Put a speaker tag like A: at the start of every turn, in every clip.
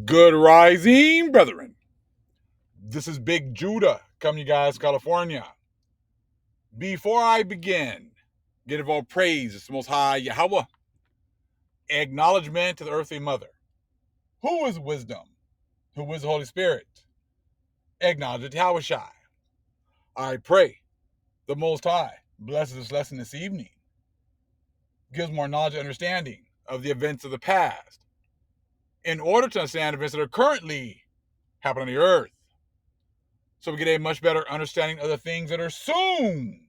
A: Good rising, brethren. This is Big Judah coming to you guys, California. Before I begin, give all praise to the Most High Yahweh. Acknowledgement to the earthly mother. Who is wisdom? Who is the Holy Spirit? Acknowledge it, Yahweh. I pray the Most High blesses this lesson this evening, gives more knowledge and understanding of the events of the past, in order to understand events that are currently happening on the earth, so we get a much better understanding of the things that are soon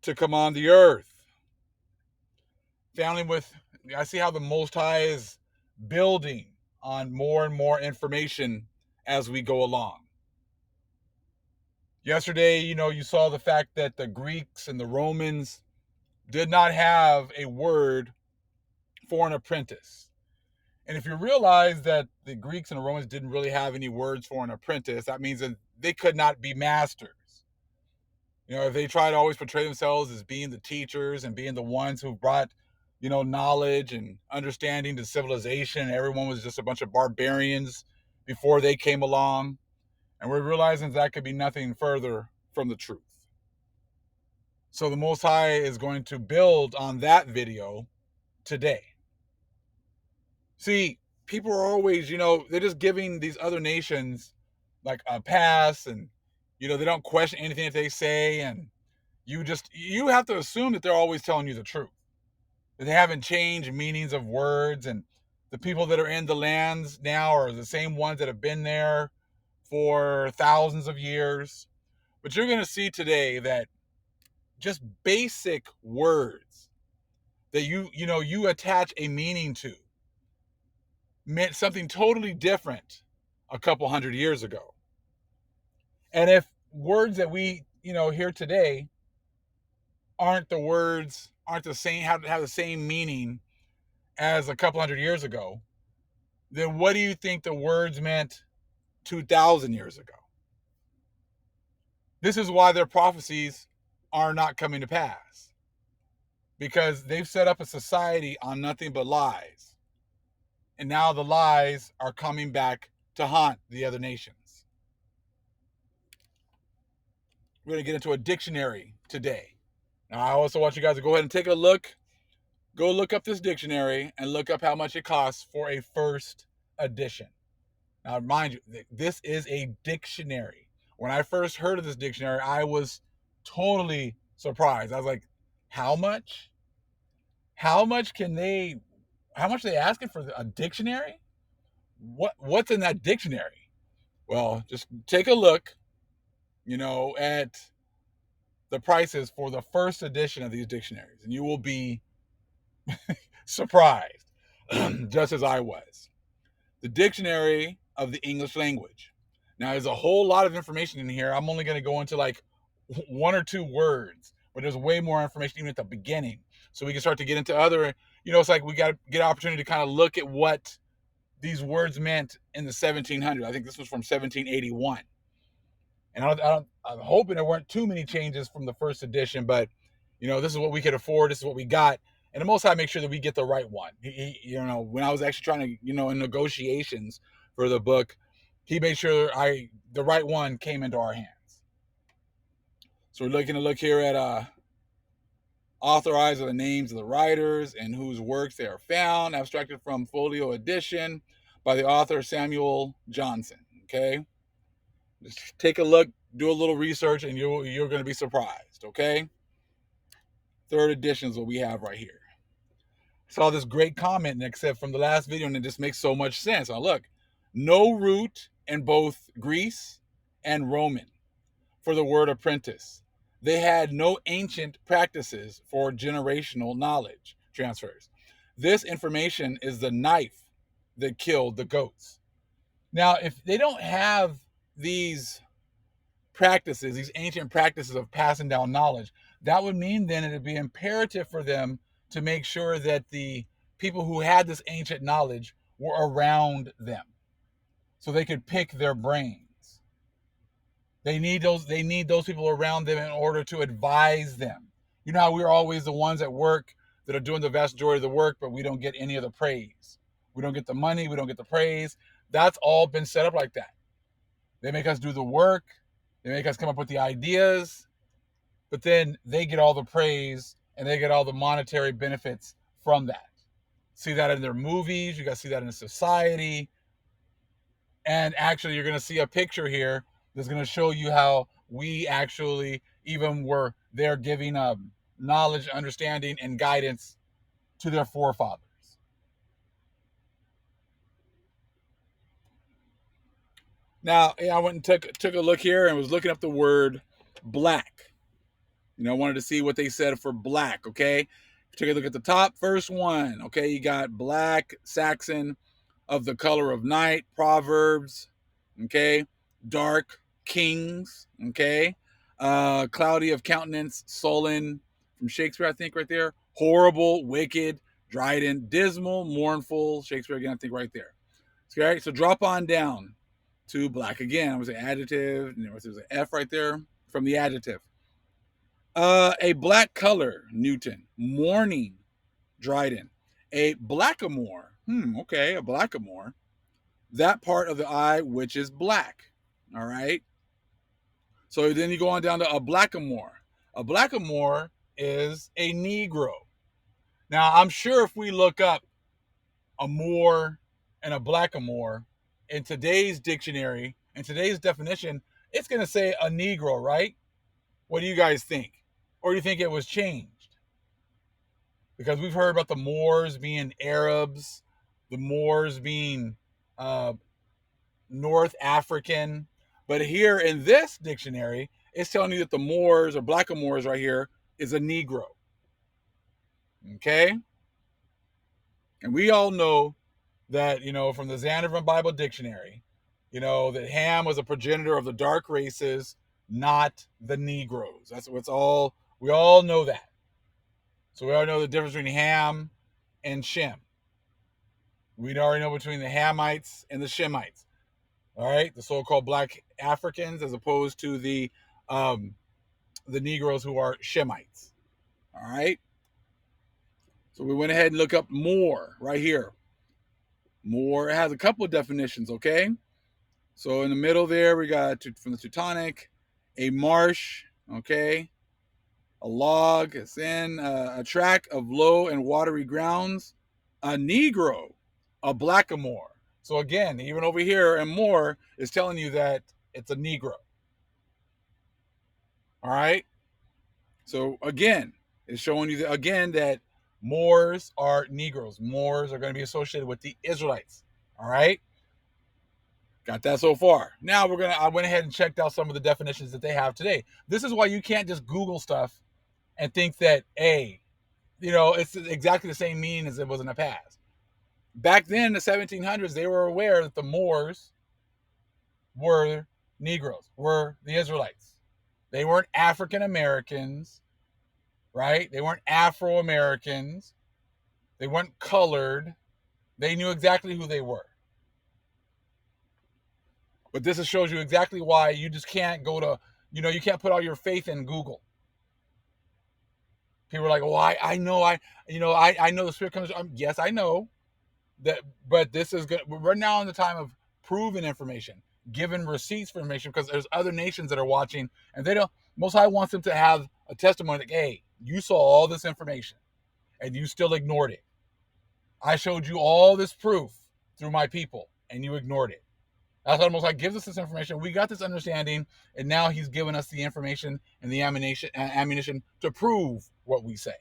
A: to come on the earth. I see how the Most High is building on more and more information as we go along. Yesterday, you saw the fact that the Greeks and the Romans did not have a word for an apprentice. And if you realize that the Greeks and the Romans didn't really have any words for an apprentice, that means that they could not be masters. If they try to always portray themselves as being the teachers and being the ones who brought, knowledge and understanding to civilization, everyone was just a bunch of barbarians before they came along. And we're realizing that could be nothing further from the truth. So the Most High is going to build on that video today. See, people are always, they're just giving these other nations like a pass, and, they don't question anything that they say. And you have to assume that they're always telling you the truth. That they haven't changed meanings of words, and the people that are in the lands now are the same ones that have been there for thousands of years. But you're going to see today that just basic words that you attach a meaning to meant something totally different a couple hundred years ago. And if words that we, hear today aren't the same, have the same meaning as a couple hundred years ago, then what do you think the words meant 2,000 years ago? This is why their prophecies are not coming to pass, because they've set up a society on nothing but lies. And now the lies are coming back to haunt the other nations. We're going to get into a dictionary today. Now, I also want you guys to go ahead and take a look. Go look up this dictionary and look up how much it costs for a first edition. Now, mind you, this is a dictionary. When I first heard of this dictionary, I was totally surprised. I was like, how much? How much are they asking for a dictionary? What's in that dictionary? Well, just take a look, at the prices for the first edition of these dictionaries, and you will be surprised, just as I was. The Dictionary of the English Language. Now, there's a whole lot of information in here. I'm only going to go into like one or two words, but there's way more information even at the beginning. So we can start to get into other, it's like we got to get an opportunity to kind of look at what these words meant in the 1700s. I think this was from 1781. And I'm hoping there weren't too many changes from the first edition, but, this is what we could afford. This is what we got. And the Most High make sure that we get the right one. When I was actually trying to, in negotiations for the book, he made sure the right one came into our hands. So we're looking to look here at authorized are the names of the writers and whose works they are found, abstracted from folio edition by the author Samuel Johnson. Okay, just take a look, do a little research, and you're going to be surprised. Okay, third edition is what we have right here. I saw this great comment, except from the last video, and it just makes so much sense. Now look, no root in both Greece and Roman for the word apprentice. They had no ancient practices for generational knowledge transfers. This information is the knife that killed the goats. Now, if they don't have these practices, these ancient practices of passing down knowledge, that would mean then it'd be imperative for them to make sure that the people who had this ancient knowledge were around them so they could pick their brains. They need those people around them in order to advise them. You know how we're always the ones at work that are doing the vast majority of the work, but we don't get any of the praise. We don't get the money. We don't get the praise. That's all been set up like that. They make us do the work. They make us come up with the ideas. But then they get all the praise and they get all the monetary benefits from that. See that in their movies. You guys see that in society. And actually, you're going to see a picture here that's going to show you how we actually even were there giving knowledge, understanding, and guidance to their forefathers. Now, I went and took a look here and was looking up the word black. I wanted to see what they said for black, okay? Take a look at the top first one, okay? You got black, Saxon, of the color of night, Proverbs, okay? Dark, Kings, okay? Cloudy of countenance, sullen, from Shakespeare, I think, right there. Horrible, wicked, Dryden, dismal, mournful, Shakespeare again, I think, right there. Okay, so drop on down to black again. I was an adjective, and there's an F right there from the adjective. A black color, Newton. Mourning, Dryden. A blackamoor. Okay, a blackamoor. That part of the eye which is black. All right. So then you go on down to a blackamoor. A blackamoor is a Negro. Now, I'm sure if we look up a Moor and a blackamoor in today's dictionary, in today's definition, it's going to say a Negro, right? What do you guys think? Or do you think it was changed? Because we've heard about the Moors being Arabs, the Moors being North African. But here in this dictionary, it's telling you that the Moors or blackamoors right here is a Negro. Okay? And we all know that, from the Zandervan Bible Dictionary, that Ham was a progenitor of the dark races, not the Negroes. That's what's all, we all know that. So we all know the difference between Ham and Shem. We already know between the Hamites and the Shemites. All right, the so-called black Africans, as opposed to the Negroes who are Shemites. All right. So we went ahead and looked up Moor right here. Moor has a couple of definitions. Okay. So in the middle there, we got from the Teutonic, a marsh. Okay. A log, it's in a tract of low and watery grounds, a Negro, a blackamoor. So again, even over here, and more is telling you that it's a Negro. All right. So again, it's showing you that, again, that Moors are Negroes. Moors are going to be associated with the Israelites. All right. Got that so far. Now I went ahead and checked out some of the definitions that they have today. This is why you can't just Google stuff and think that, it's exactly the same meaning as it was in the past. Back then, in the 1700s, they were aware that the Moors were Negroes, were the Israelites. They weren't African Americans, right? They weren't Afro Americans. They weren't colored. They knew exactly who they were. But this shows you exactly why you just can't go to, you can't put all your faith in Google. People are like, "Oh, I know, I know the Spirit comes." Yes, I know that, but this is good. We're now in the time of proven information, given receipts for information, because there's other nations that are watching, and they don't. Most High wants them to have a testimony like, "Hey, you saw all this information, and you still ignored it. I showed you all this proof through my people, and you ignored it." That's what Most High gives us this information. We got this understanding, and now He's given us the information and the ammunition to prove what we say.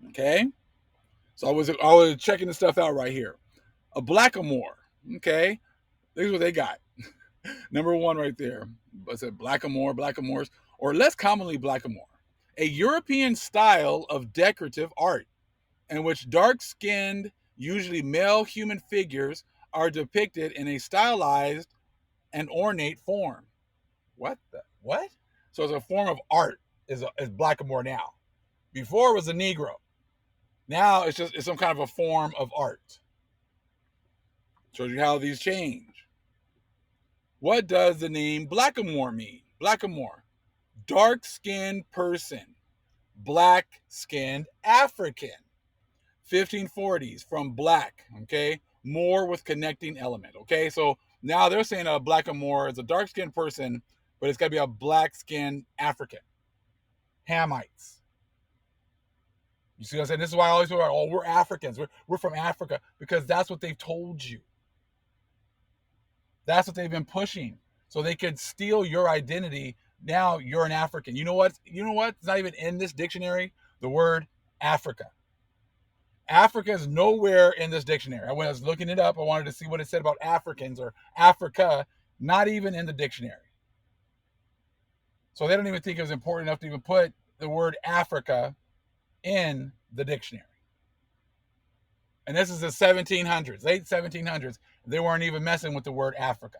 A: Okay, so I was checking the stuff out right here. A blackamoor. Okay, this is what they got. Number one right there. I said blackamoors, or less commonly blackamoor, a European style of decorative art in which dark-skinned, usually male human figures are depicted in a stylized and ornate form. What? So it's a form of art is blackamoor now. Before it was a Negro. Now it's some kind of a form of art. Shows you how these change. What does the name blackamoor mean? Blackamoor, dark-skinned person, black-skinned African. 1540s from black, okay? Moor with connecting element, okay? So now they're saying a black Moor is a dark-skinned person, but it's got to be a black-skinned African. Hamites. You see what I'm saying? This is why I always talk about, oh, we're Africans. We're from Africa, because that's what they've told you. That's what they've been pushing. So they could steal your identity. Now you're an African. You know what? You know what? It's not even in this dictionary. The word Africa. Africa is nowhere in this dictionary. When I was looking it up, I wanted to see what it said about Africans or Africa. Not even in the dictionary. So they don't even think it was important enough to even put the word Africa in the dictionary. And this is the 1700s, late 1700s. They weren't even messing with the word Africa.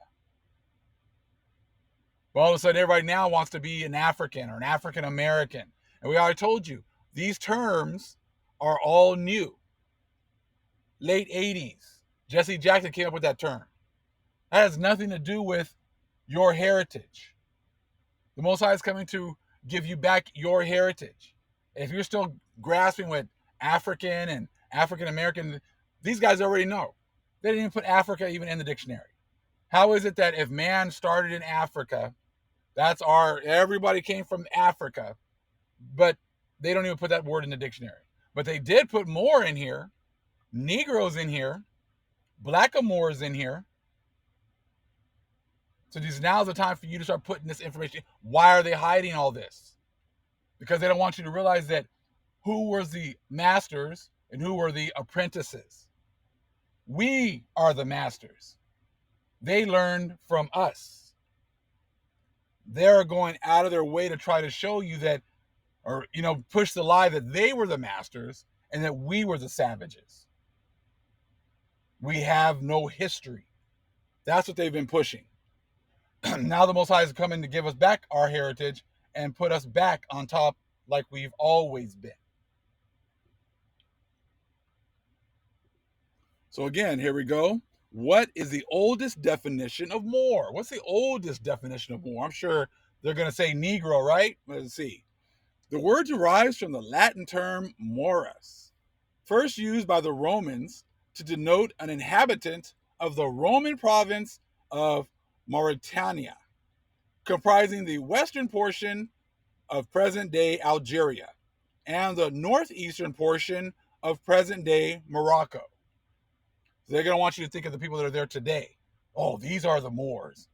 A: But all of a sudden, everybody now wants to be an African or an African American. And we already told you, these terms are all new. Late 80s. Jesse Jackson came up with that term. That has nothing to do with your heritage. The Most High is coming to give you back your heritage. If you're still grasping with African and African American, these guys already know. They didn't even put Africa even in the dictionary. How is it that if man started in Africa, everybody came from Africa, but they don't even put that word in the dictionary. But they did put Moor in here, Negroes in here, Blackamoors in here. So now's the time for you to start putting this information. Why are they hiding all this? Because they don't want you to realize that who were the masters and who were the apprentices. We are the masters. They learned from us. They're going out of their way to try to show you that, or, push the lie that they were the masters and that we were the savages. We have no history. That's what they've been pushing. Now the Most High is coming to give us back our heritage and put us back on top like we've always been. So again, here we go. What is the oldest definition of Moor? What's the oldest definition of Moor? I'm sure they're going to say Negro, right? Let's see. The word derives from the Latin term morus, first used by the Romans to denote an inhabitant of the Roman province of Mauritania, comprising the western portion of present-day Algeria and the northeastern portion of present-day Morocco. So they're going to want you to think of the people that are there today. Oh, these are the Moors.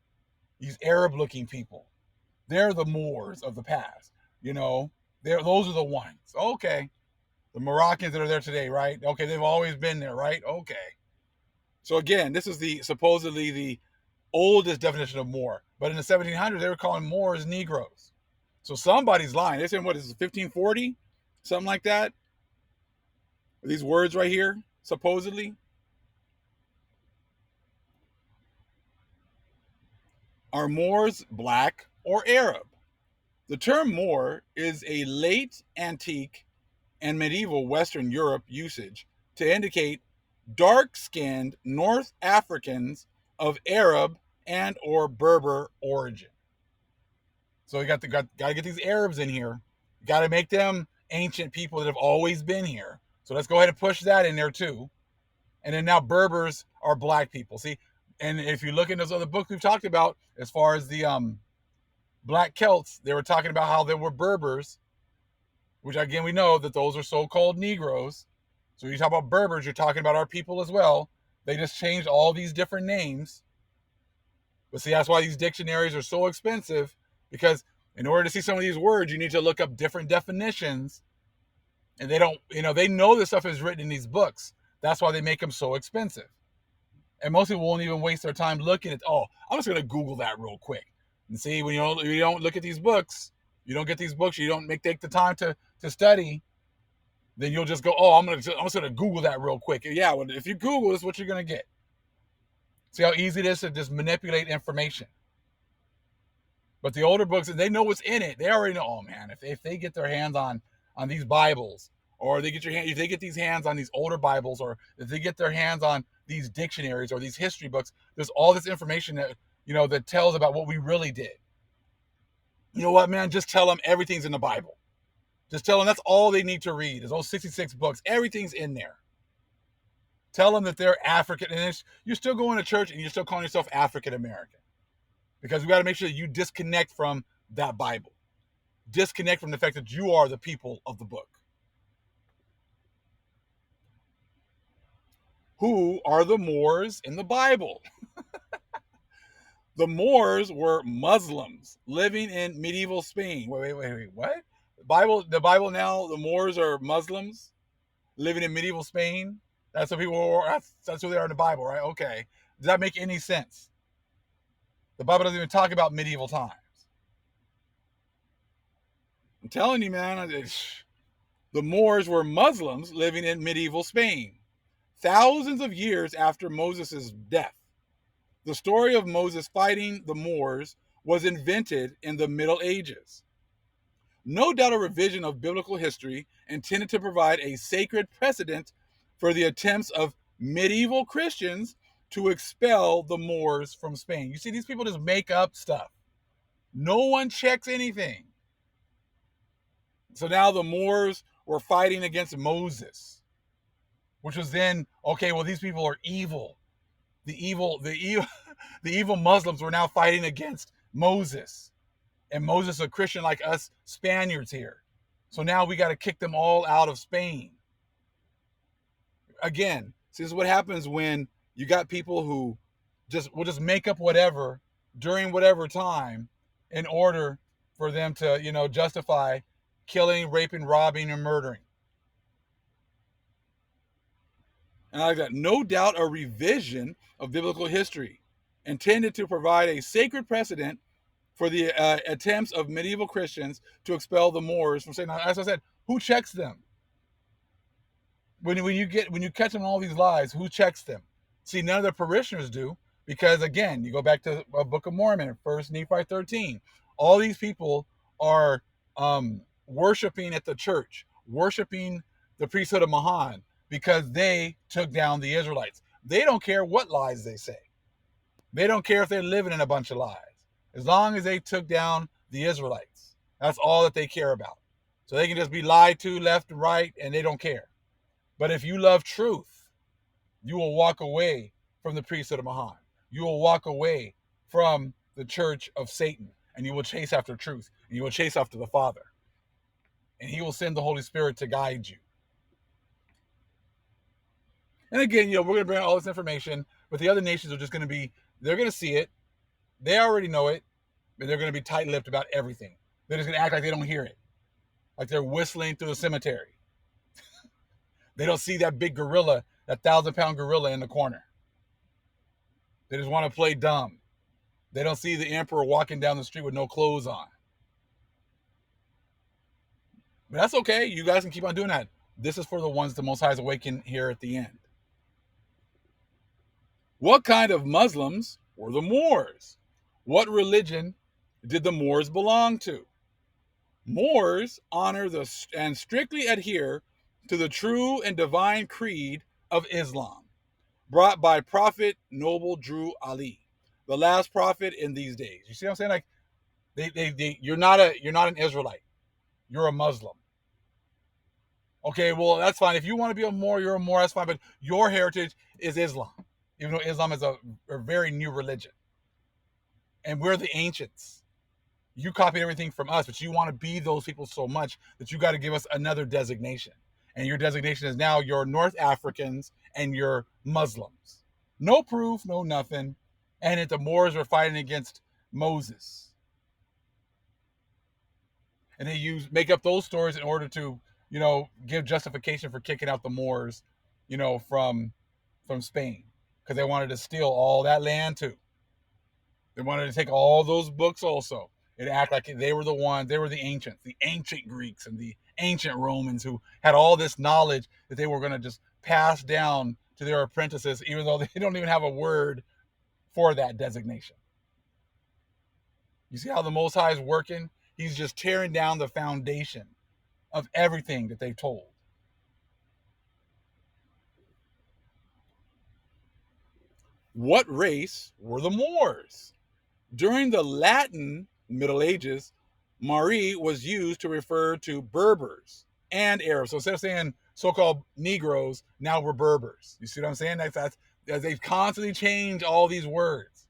A: These Arab-looking people. They're the Moors of the past. Those are the ones. Okay. The Moroccans that are there today, right? Okay, they've always been there, right? Okay. So again, this is supposedly the oldest definition of Moor. But in the 1700s, they were calling Moors Negroes. So somebody's lying. They're saying, what is it, 1540? Something like that? These words right here, supposedly. Are Moors black or Arab? The term Moor is a late antique and medieval Western Europe usage to indicate dark-skinned North Africans of Arab and or Berber origin. So you got to get these Arabs in here. You got to make them ancient people that have always been here. So let's go ahead and push that in there too. And then now Berbers are black people. See, and if you look in those other books we've talked about, as far as the Black Celts, they were talking about how there were Berbers, which again we know that those are so-called Negroes. So you talk about Berbers, you're talking about our people as well. They just changed all these different names. But see, that's why these dictionaries are so expensive, because in order to see some of these words, you need to look up different definitions. And they don't, they know this stuff is written in these books. That's why they make them so expensive. And most people won't even waste their time looking at, I'm just going to Google that real quick. And see, when you don't look at these books, you don't get these books, you don't take the time to study, then you'll just go, I'm just going to Google that real quick. Yeah, well, if you Google, this is what you're going to get. See how easy it is to just manipulate information. But the older books, they know what's in it. They already know, if they get their hands on these Bibles, or if they get these hands on these older Bibles, or if they get their hands on these dictionaries or these history books, there's all this information that, that tells about what we really did. You know what, man? Just tell them everything's in the Bible. Just tell them that's all they need to read is those 66 books. Everything's in there. Tell them that they're African, and you're still going to church and you're still calling yourself African American, because we got to make sure that you disconnect from that Bible, disconnect from the fact that you are the people of the book. Who are the Moors in the Bible? The Moors were Muslims living in medieval Spain. Wait, what? The Bible now, the Moors are Muslims living in medieval Spain? That's what people are, that's who they are in the Bible, right? Okay. Does that make any sense? The Bible doesn't even talk about medieval times. I'm telling you, man, the Moors were Muslims living in medieval Spain, thousands of years after Moses' death. The story of Moses fighting the Moors was invented in the Middle Ages. No doubt a revision of biblical history intended to provide a sacred precedent for the attempts of medieval Christians to expel the Moors from Spain. You see, these people just make up stuff. No one checks anything. So now the Moors were fighting against Moses, which was then, okay, well, these people are evil. The evil Muslims were now fighting against Moses. And Moses is a Christian like us Spaniards here. So now we got to kick them all out of Spain. Again, see, this is what happens when you got people who will just make up whatever during whatever time in order for them to, justify killing, raping, robbing, and murdering. And I got no doubt a revision of biblical history intended to provide a sacred precedent for the attempts of medieval Christians to expel the Moors from Spain. Now, as I said, who checks them? When you catch them in all these lies, who checks them? See, none of the parishioners do, because again, you go back to the Book of Mormon, 1 Nephi 13. All these people are worshiping at the church, worshiping the priesthood of Mahan, because they took down the Israelites. They don't care what lies they say. They don't care if they're living in a bunch of lies. As long as they took down the Israelites, that's all that they care about. So they can just be lied to left and right, and they don't care. But if you love truth, you will walk away from the priesthood of Mahan. You will walk away from the church of Satan, and you will chase after truth, and you will chase after the Father. And he will send the Holy Spirit to guide you. And again, we're going to bring all this information, but the other nations are just going to be, they're going to see it. They already know it, but they're going to be tight-lipped about everything. They're just going to act like they don't hear it, like they're whistling through the cemetery. They don't see that big gorilla, that 1,000-pound gorilla in the corner. They just want to play dumb. They don't see the emperor walking down the street with no clothes on. But that's okay. You guys can keep on doing that. This is for the ones the Most High is awakened here at the end. What kind of Muslims were the Moors? What religion did the Moors belong to? Moors honor and strictly adhere to the true and divine creed of Islam, brought by Prophet Noble Drew Ali, the last prophet in these days. You see what I'm saying? Like, you're not an Israelite. You're a Muslim. Okay, well, that's fine. If you want to be a Moor, you're a Moor, that's fine. But your heritage is Islam, even though Islam is a very new religion. And we're the ancients. You copied everything from us, but you want to be those people so much that you got to give us another designation. And your designation is now your North Africans and your Muslims. No proof, no nothing. And that the Moors were fighting against Moses. And they make up those stories in order to, give justification for kicking out the Moors, from Spain. Because they wanted to steal all that land too. They wanted to take all those books also. And act like they were the ancients, the ancient Greeks and the ancient Romans who had all this knowledge that they were going to just pass down to their apprentices, even though they don't even have a word for that designation. You see how the Most High is working? He's just tearing down the foundation of everything that they've told. What race were the Moors? During the Latin Middle Ages, Mari was used to refer to Berbers and Arabs. So instead of saying so-called Negroes now were Berbers. You see what I'm saying? That's they've constantly changed all these words.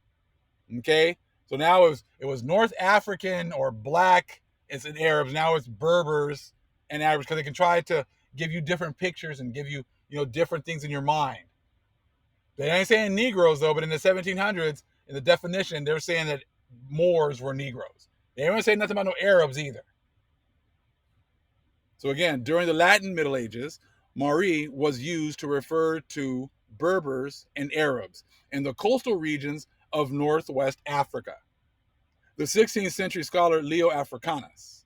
A: Okay, so now it was North African or black. It's in Arabs. Now it's Berbers and Arabs because they can try to give you different pictures and give you different things in your mind. They ain't saying Negroes though, but in the 1700s, in the definition, they're saying that Moors were Negroes. They don't say nothing about no Arabs either. So again, during the Latin Middle Ages, Maori was used to refer to Berbers and Arabs in the coastal regions of northwest Africa. The 16th century scholar Leo Africanus,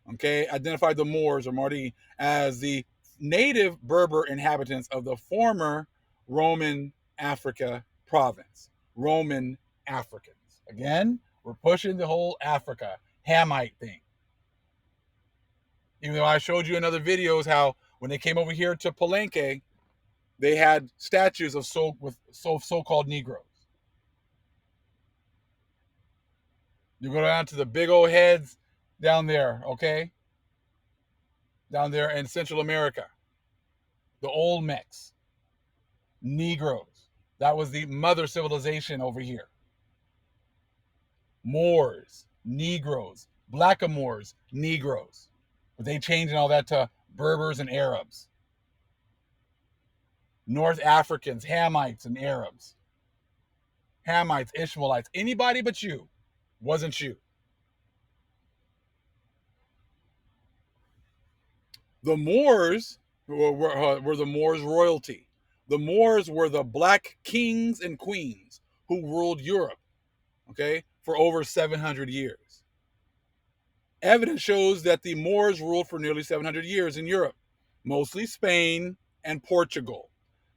A: identified the Moors or Maori as the native Berber inhabitants of the former Roman Africa province. Roman Africans. Again, we're pushing the whole Africa Hamite thing. Even though I showed you in other videos how when they came over here to Palenque, they had statues of so-called Negroes. You go down to the big old heads down there, okay? Down there in Central America. The old Mex. Negroes. That was the mother civilization over here. Moors, Negroes, Blackamoors, Negroes. But they changed all that to Berbers and Arabs. North Africans, Hamites and Arabs. Hamites, Ishmaelites, anybody but you wasn't you. The Moors were the Moors royalty. The Moors were the black kings and queens who ruled Europe, for over 700 years. Evidence shows that the Moors ruled for nearly 700 years in Europe, mostly Spain and Portugal.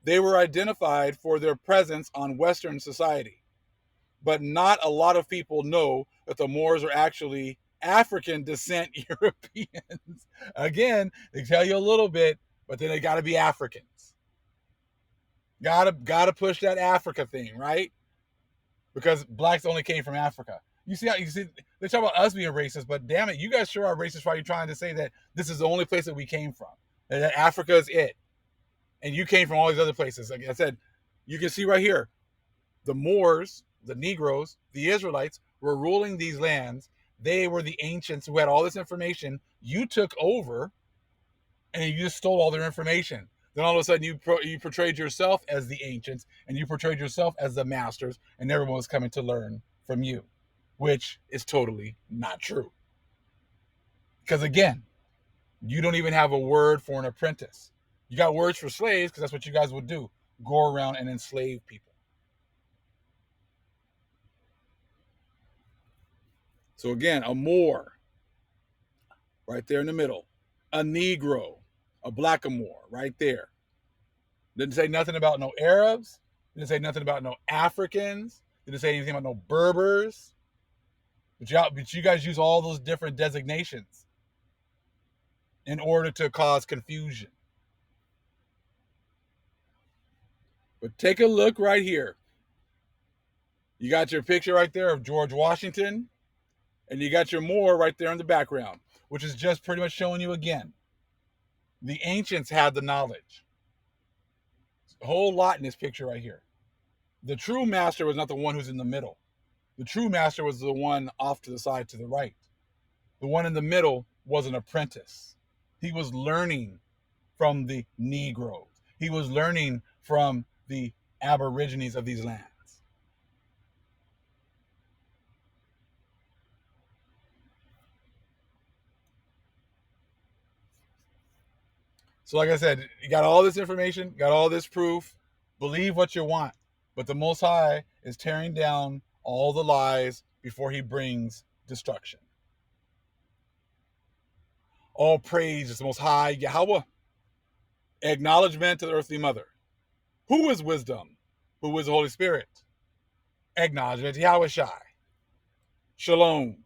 A: They were identified for their presence on Western society. But not a lot of people know that the Moors are actually African descent Europeans. Again, they tell you a little bit, but then they got to be Africans. Got to push that Africa thing, right? Because blacks only came from Africa. You see they talk about us being racist, but damn it, you guys sure are racist while you're trying to say that this is the only place that we came from. That Africa is it. And you came from all these other places. Like I said, you can see right here, the Moors, the Negroes, the Israelites were ruling these lands. They were the ancients who had all this information. You took over and you just stole all their information. Then all of a sudden you portrayed yourself as the ancients and you portrayed yourself as the masters, and everyone was coming to learn from you, which is totally not true. Because again, you don't even have a word for an apprentice. You got words for slaves because that's what you guys would do. Go around and enslave people. So again, a Moor, right there in the middle. A Negro, a Blackamoor, right there. Didn't say nothing about no Arabs. Didn't say nothing about no Africans. Didn't say anything about no Berbers. But you guys use all those different designations in order to cause confusion. But take a look right here. You got your picture right there of George Washington, and you got your Moor right there in the background, which is just pretty much showing you again. The ancients had the knowledge. A whole lot in this picture right here. The true master was not the one who's in the middle. The true master was the one off to the side to the right. The one in the middle was an apprentice. He was learning from the Negroes. He was learning from the Aborigines of these lands. So like I said, you got all this information, got all this proof. Believe what you want. But the Most High is tearing down all the lies before he brings destruction. All praise is the Most High Yahweh. Acknowledgement to the earthly mother. Who is wisdom? Who is the Holy Spirit? Acknowledgement to Yahweh Shai. Shalom.